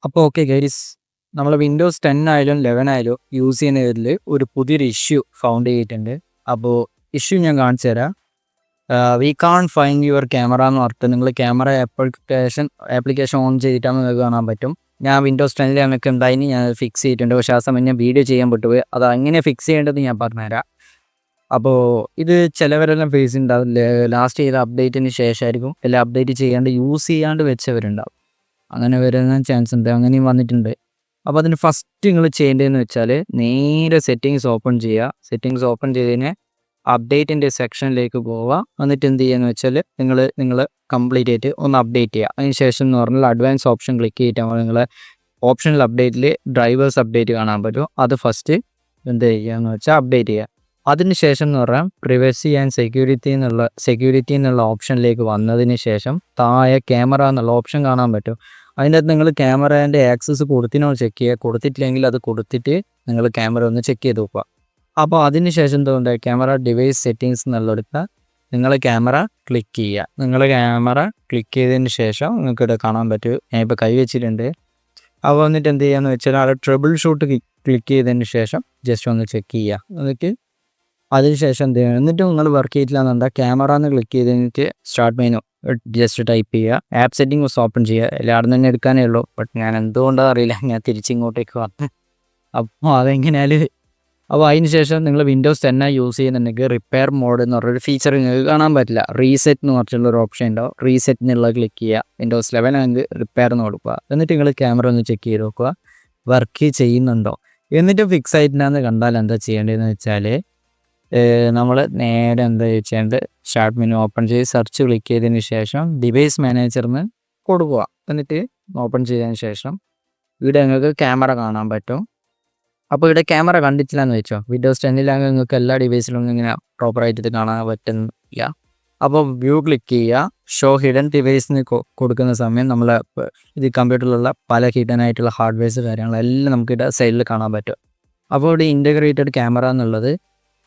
അപ്പോൾ okay guys, നമ്മൾ Windows 10 ആയാലും 11 ആയാലും യൂസ് ചെയ്യുന്നതിൽ ഒരു പുതിയൊരു ഇഷ്യൂ ഫൗണ്ട് ചെയ്തിട്ടുണ്ട്. അപ്പോൾ ഇഷ്യൂ ഞാൻ കാണിച്ചു തരാം. We can find your camera എന്ന് പറഞ്ഞിട്ട് നിങ്ങൾ ക്യാമറ ആപ്ലിക്കേഷൻ ഓൺ ചെയ്തിട്ടാണ് നിങ്ങൾക്ക് കാണാൻ പറ്റും. ഞാൻ വിൻഡോസ് 10 എനിക്ക് ഉണ്ടായിന്, ഞാൻ ഫിക്സ് ചെയ്തിട്ടുണ്ട്. പക്ഷേ ആ സമയം ഞാൻ വീഡിയോ ചെയ്യാൻ വിട്ടുപോയി. അത് എങ്ങനെ ഫിക്സ് ചെയ്യേണ്ടത് ഞാൻ പറഞ്ഞുതരാം. അപ്പോൾ ഇത് ചിലവരെല്ലാം ഫേസ് ഉണ്ടാവും, ലാസ്റ്റ് ചെയ്ത അപ്ഡേറ്റിന് ശേഷമായിരിക്കും, അല്ലെങ്കിൽ അപ്ഡേറ്റ് ചെയ്യാണ്ട് യൂസ് ചെയ്യാണ്ട് വെച്ചവരുണ്ടാവും. അങ്ങനെ വരുന്ന ചാൻസ് ഉണ്ട്, അങ്ങനെയും വന്നിട്ടുണ്ട്. അപ്പോൾ അതിന് ഫസ്റ്റ് നിങ്ങൾ ചെയ്യേണ്ടതെന്ന് വെച്ചാൽ നേരെ സെറ്റിങ്സ് ഓപ്പൺ ചെയ്യുക. സെറ്റിങ്സ് ഓപ്പൺ ചെയ്തതിന് അപ്ഡേറ്റിൻ്റെ സെക്ഷനിലേക്ക് പോവുക. എന്നിട്ട് എന്ത് ചെയ്യുകയെന്ന് വെച്ചാൽ നിങ്ങൾ കംപ്ലീറ്റ് ആയിട്ട് ഒന്ന് അപ്ഡേറ്റ് ചെയ്യുക. അതിന് ശേഷം എന്ന് പറഞ്ഞാൽ അഡ്വാൻസ് ഓപ്ഷൻ ക്ലിക്ക് ചെയ്തിട്ടാൽ നിങ്ങൾ ഓപ്ഷണൽ അപ്ഡേറ്റിൽ ഡ്രൈവേഴ്സ് അപ്ഡേറ്റ് കാണാൻ പറ്റും. അത് ഫസ്റ്റ് എന്ത് ചെയ്യുകയെന്ന് വെച്ചാൽ അപ്ഡേറ്റ് ചെയ്യുക. അതിന് ശേഷം എന്ന് പറഞ്ഞാൽ പ്രിവസി ആൻഡ് സെക്യൂരിറ്റി എന്നുള്ള ഓപ്ഷനിലേക്ക് വന്നതിന് ശേഷം താഴെ ക്യാമറ എന്നുള്ള ഓപ്ഷൻ കാണാൻ പറ്റും. അതിൻ്റെ അകത്ത് നിങ്ങൾ ക്യാമറേൻ്റെ ആക്സസ് കൊടുത്തിനോ ചെക്ക് ചെയ്യുക. കൊടുത്തിട്ടില്ലെങ്കിൽ അത് കൊടുത്തിട്ട് നിങ്ങൾ ക്യാമറ ഒന്ന് ചെക്ക് ചെയ്ത് നോക്കുക. അപ്പോൾ അതിന് ശേഷം എന്തുകൊണ്ട് ക്യാമറ ഡിവൈസ് സെറ്റിങ്സ് എന്നുള്ളെടുക്കുക, നിങ്ങൾ ക്യാമറ ക്ലിക്ക് ചെയ്യുക. നിങ്ങൾ ക്യാമറ ക്ലിക്ക് ചെയ്തതിന് ശേഷം നിങ്ങൾക്ക് ഇവിടെ കാണാൻ പറ്റും, ഞാൻ ഇപ്പോൾ കൈ വെച്ചിട്ടുണ്ട്. അപ്പോൾ വന്നിട്ട് എന്ത് ചെയ്യുകയെന്ന് വെച്ചാൽ അവിടെ ട്രബിൾ ഷൂട്ട് ക്ലിക്ക് ചെയ്തതിന് ശേഷം ജസ്റ്റ് ഒന്ന് ചെക്ക് ചെയ്യുക. എന്നിട്ട് അതിനുശേഷം എന്ത് ചെയ്യുക, എന്നിട്ട് നിങ്ങൾ വർക്ക് ചെയ്തിട്ടില്ല എന്നുണ്ടെങ്കിൽ ക്യാമറ എന്ന് ക്ലിക്ക് ചെയ്തിട്ട് സ്റ്റാർട്ട് മെനു ജസ്റ്റ് ടൈപ്പ് ചെയ്യുക. ആപ്പ് സെറ്റിംഗ്സ് ഓപ്പൺ ചെയ്യുക. എല്ലാവരും തന്നെ എടുക്കാനേ ഉള്ളൂ, ബട്ട് ഞാൻ എന്തുകൊണ്ടാണെന്ന് അറിയില്ല, ഞാൻ തിരിച്ചിങ്ങോട്ടേക്ക് വന്നു. അപ്പോൾ അതെങ്ങനെയാൽ അപ്പോൾ അതിന് ശേഷം നിങ്ങൾ വിൻഡോസ് 10 യൂസ് ചെയ്യുന്നുണ്ടെങ്കിൽ റിപ്പയർ മോഡ് എന്ന് പറഞ്ഞൊരു ഫീച്ചർ നിങ്ങൾക്ക് കാണാൻ പറ്റില്ല. റീസെറ്റ് എന്ന് പറഞ്ഞിട്ടുള്ളൊരു ഓപ്ഷൻ ഉണ്ടാവും. റീസെറ്റ് എന്നുള്ളത് ക്ലിക്ക് ചെയ്യുക. വിൻഡോസ് 11 ആണെങ്കിൽ റിപ്പയർ എന്ന് കൊടുക്കുക. എന്നിട്ട് നിങ്ങൾ ക്യാമറ ഒന്ന് ചെക്ക് ചെയ്ത് നോക്കുക, വർക്ക് ചെയ്യുന്നുണ്ടോ. എന്നിട്ട് ഫിക്സ് ആയിട്ടില്ലാന്ന് കണ്ടാൽ എന്താ ചെയ്യേണ്ടതെന്ന് വെച്ചാൽ നമ്മൾ നേരെ എന്താ ചെയ്യേണ്ടത്, സ്റ്റാർട്ട് മെനു ഓപ്പൺ ചെയ്ത് സെർച്ച് ക്ലിക്ക് ചെയ്തതിന് ശേഷം ഡിവൈസ് മാനേജറിന് കൊടുക്കുക. എന്നിട്ട് ഓപ്പൺ ചെയ്തതിന് ശേഷം ഇവിടെ നിങ്ങൾക്ക് ക്യാമറ കാണാൻ പറ്റും. അപ്പോൾ ഇവിടെ ക്യാമറ കണ്ടിട്ടില്ല എന്ന് വെച്ചോ, വിൻഡോസ് 10 നിങ്ങൾക്ക് എല്ലാ ഡിവൈസിലും ഇങ്ങനെ പ്രോപ്പറായിട്ട് ഇത് കാണാൻ പറ്റുന്നില്ല. അപ്പോൾ വ്യൂ ക്ലിക്ക് ചെയ്യുക. ഷോ ഹിഡൻ ഡിവൈസിന് കൊടുക്കുന്ന സമയം നമ്മൾ ഇത് കമ്പ്യൂട്ടറിലുള്ള പല ഹിഡൻ ആയിട്ടുള്ള ഹാർഡ്വെയർസ് കാര്യങ്ങളെല്ലാം നമുക്കിവിടെ സൈഡിൽ കാണാൻ പറ്റും. അപ്പോൾ ഇവിടെ ഇൻ്റഗ്രേറ്റഡ് ക്യാമറ എന്നുള്ളത്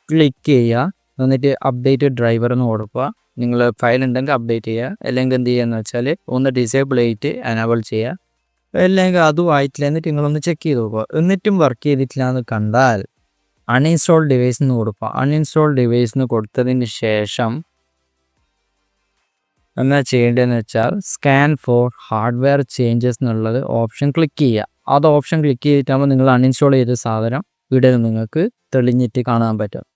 ക്ലിക്ക് ചെയ്യുക. എന്നിട്ട് അപ്ഡേറ്റ് ഡ്രൈവർ എന്ന് കൊടുക്കുക. നിങ്ങൾ ഫയൽ ഉണ്ടെങ്കിൽ അപ്ഡേറ്റ് ചെയ്യുക, അല്ലെങ്കിൽ എന്ത് ചെയ്യുകയെന്ന് വെച്ചാൽ ഒന്ന് ഡിസേബിൾ ചെയ്തിട്ട് എനേബിൾ ചെയ്യുക. അല്ലെങ്കിൽ അതും ആയിട്ടില്ല, എന്നിട്ട് നിങ്ങളൊന്ന് ചെക്ക് ചെയ്ത് നോക്കുക. എന്നിട്ടും വർക്ക് ചെയ്തിട്ടില്ല എന്ന് കണ്ടാൽ അൺഇൻസ്റ്റാൾ ഡിവൈസ് എന്ന് കൊടുക്കുക. അൺഇൻസ്റ്റാൾ ഡിവൈസിന് കൊടുത്തതിന് ശേഷം എന്താ ചെയ്യേണ്ടതെന്ന് വെച്ചാൽ സ്കാൻ ഫോർ ഹാർഡ്വെയർ ചേഞ്ചസ് എന്നുള്ളത് ഓപ്ഷൻ ക്ലിക്ക് ചെയ്യുക. അത് ഓപ്ഷൻ ക്ലിക്ക് ചെയ്തിട്ടാകുമ്പോൾ നിങ്ങൾ അൺഇൻസ്റ്റാൾ ചെയ്ത സാധനം ഇവിടെ നിങ്ങൾക്ക് തെളിഞ്ഞിട്ട് കാണാൻ പറ്റും.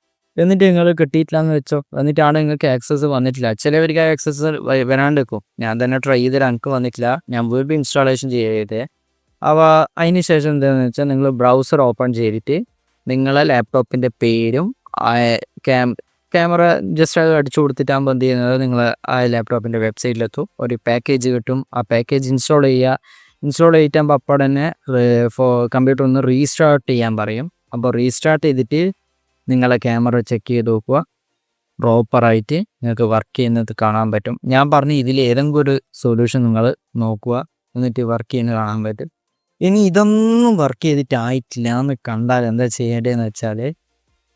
എന്നിട്ട് നിങ്ങൾ കിട്ടിയിട്ടില്ല എന്ന് വെച്ചോ, എന്നിട്ടാണ് നിങ്ങൾക്ക് ആക്സസ് വന്നിട്ടില്ല. ചിലവർക്ക് ആ ആക്സസ് വരാണ്ട് വെക്കും. ഞാൻ തന്നെ ട്രൈ ചെയ്തിട്ട് എനിക്ക് വന്നിട്ടില്ല, ഞാൻ വീണ്ടും ഇൻസ്റ്റാളേഷൻ ചെയ്തേ. അപ്പോൾ അതിന് ശേഷം എന്താണെന്ന് വെച്ചാൽ നിങ്ങൾ ബ്രൗസർ ഓപ്പൺ ചെയ്തിട്ട് നിങ്ങളെ ലാപ്ടോപ്പിൻ്റെ പേരും ക്യാമറ ജസ്റ്റ് അത് അടിച്ചു കൊടുത്തിട്ടാകുമ്പോൾ എന്ത് ചെയ്യുന്നത്, നിങ്ങൾ ആ ലാപ്ടോപ്പിൻ്റെ വെബ്സൈറ്റിലെത്തും, ഒരു പാക്കേജ് കിട്ടും. ആ പാക്കേജ് ഇൻസ്റ്റാൾ ചെയ്യുക. ഇൻസ്റ്റാൾ ചെയ്തിട്ടാകുമ്പോൾ അപ്പോൾ തന്നെ കമ്പ്യൂട്ടർ ഒന്ന് റീസ്റ്റാർട്ട് ചെയ്യാൻ പറയും. അപ്പോൾ റീസ്റ്റാർട്ട് ചെയ്തിട്ട് നിങ്ങളെ ക്യാമറ ചെക്ക് ചെയ്ത് നോക്കുക, പ്രോപ്പറായിട്ട് നിങ്ങൾക്ക് വർക്ക് ചെയ്യുന്നത് കാണാൻ പറ്റും. ഞാൻ പറഞ്ഞ ഇതിൽ ഏതെങ്കിലും ഒരു സൊല്യൂഷൻ നിങ്ങൾ നോക്കുക, എന്നിട്ട് വർക്ക് ചെയ്യുന്നത് കാണാൻ പറ്റും. ഇനി ഇതൊന്നും വർക്ക് ചെയ്തിട്ടായിട്ടില്ല എന്ന് കണ്ടാൽ എന്താ ചെയ്യേണ്ടതെന്ന് വെച്ചാൽ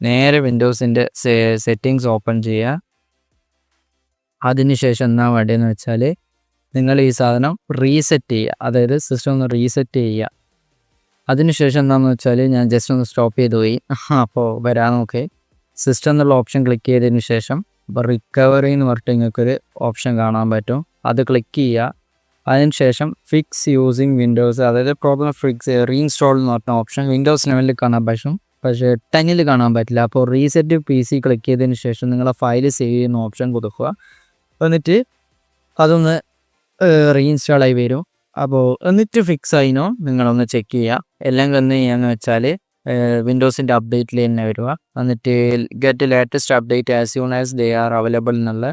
നേരെ വിൻഡോസിൻ്റെ സെറ്റിങ്സ് ഓപ്പൺ ചെയ്യുക. അതിനുശേഷം എന്താ വേണ്ടതെന്ന് വെച്ചാൽ നിങ്ങൾ ഈ സാധനം റീസെറ്റ് ചെയ്യുക, അതായത് സിസ്റ്റം ഒന്ന് റീസെറ്റ് ചെയ്യുക. അതിനുശേഷം എന്താണെന്ന് വെച്ചാൽ ഞാൻ ജസ്റ്റ് ഒന്ന് സ്റ്റോപ്പ് ചെയ്ത് പോയി. അപ്പോൾ വരാൻ നോക്കി സിസ്റ്റം എന്നുള്ള ഓപ്ഷൻ ക്ലിക്ക് ചെയ്തതിന് ശേഷം ഇപ്പോൾ റിക്കവറി എന്ന് പറഞ്ഞിട്ട് നിങ്ങൾക്കൊരു ഓപ്ഷൻ കാണാൻ പറ്റും. അത് ക്ലിക്ക് ചെയ്യുക. അതിനുശേഷം ഫിക്സ് യൂസിങ് വിൻഡോസ്, അതായത് പ്രോബ്ലം ഫിക്സ് റീഇൻസ്റ്റാൾ എന്ന് പറഞ്ഞ ഓപ്ഷൻ വിൻഡോസ് 11 കാണാൻ പറ്റും, പക്ഷേ 10 കാണാൻ പറ്റില്ല. അപ്പോൾ റീസെറ്റ് PC ക്ലിക്ക് ചെയ്തതിന് ശേഷം നിങ്ങളെ ഫയൽ സേവ് ചെയ്യുന്ന ഓപ്ഷൻ കൊടുക്കുക. എന്നിട്ട് അതൊന്ന് റീഇൻസ്റ്റാൾ ആയി വരും. അപ്പോൾ എന്നിട്ട് ഫിക്സ് ആയിനോ നിങ്ങളൊന്ന് ചെക്ക് ചെയ്യുക. എല്ലാം എന്ത് ചെയ്യാന്ന് വെച്ചാൽ വിൻഡോസിൻ്റെ അപ്ഡേറ്റിൽ തന്നെ വരിക. എന്നിട്ട് get latest update as soon as they are available എന്നുള്ള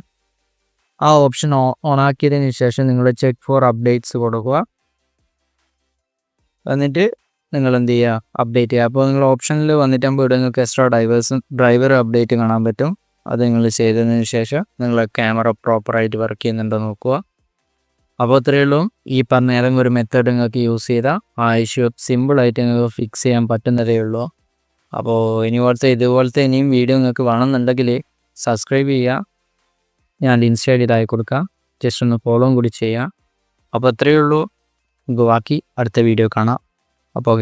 ആ ഓപ്ഷൻ ഓൺ ആക്കിയതിന് ശേഷം നിങ്ങൾ ചെക്ക് ഫോർ അപ്ഡേറ്റ്സ് കൊടുക്കുക. എന്നിട്ട് നിങ്ങൾ എന്ത് ചെയ്യുക, അപ്ഡേറ്റ് ചെയ്യുക. അപ്പോൾ നിങ്ങൾ ഓപ്ഷനിൽ വന്നിട്ടാകുമ്പോൾ ഇവിടെ നിങ്ങൾക്ക് എക്സ്ട്രാ ഡ്രൈവർ അപ്ഡേറ്റ് കാണാൻ പറ്റും. അത് നിങ്ങൾ ചെയ്തതിന് ശേഷം നിങ്ങളെ ക്യാമറ പ്രോപ്പറായിട്ട് വർക്ക് ചെയ്യുന്നുണ്ടോ നോക്കുക. അപ്പോൾ ഇത്രയേ ഉള്ളൂ. ഈ പറഞ്ഞ ഏതെങ്കിലും ഒരു മെത്തേഡ് നിങ്ങൾക്ക് യൂസ് ചെയ്താൽ ആ ഇഷ്യൂ സിമ്പിളായിട്ട് നിങ്ങൾക്ക് ഫിക്സ് ചെയ്യാൻ പറ്റുന്നതേ ഉള്ളൂ. അപ്പോൾ ഇതുപോലത്തെ ഇനിയും വീഡിയോ നിങ്ങൾക്ക് വേണമെന്നുണ്ടെങ്കിൽ സബ്സ്ക്രൈബ് ചെയ്യുക. ഞാൻ ഇൻസ്റ്റ ഐ ഡി കൊടുക്കാം. ജസ്റ്റ് ഒന്ന് ഫോളോയും കൂടി ചെയ്യുക. അപ്പോൾ അത്രയേ ഉള്ളൂ. നമുക്ക് ബാക്കി അടുത്ത വീഡിയോ കാണാം. അപ്പോൾ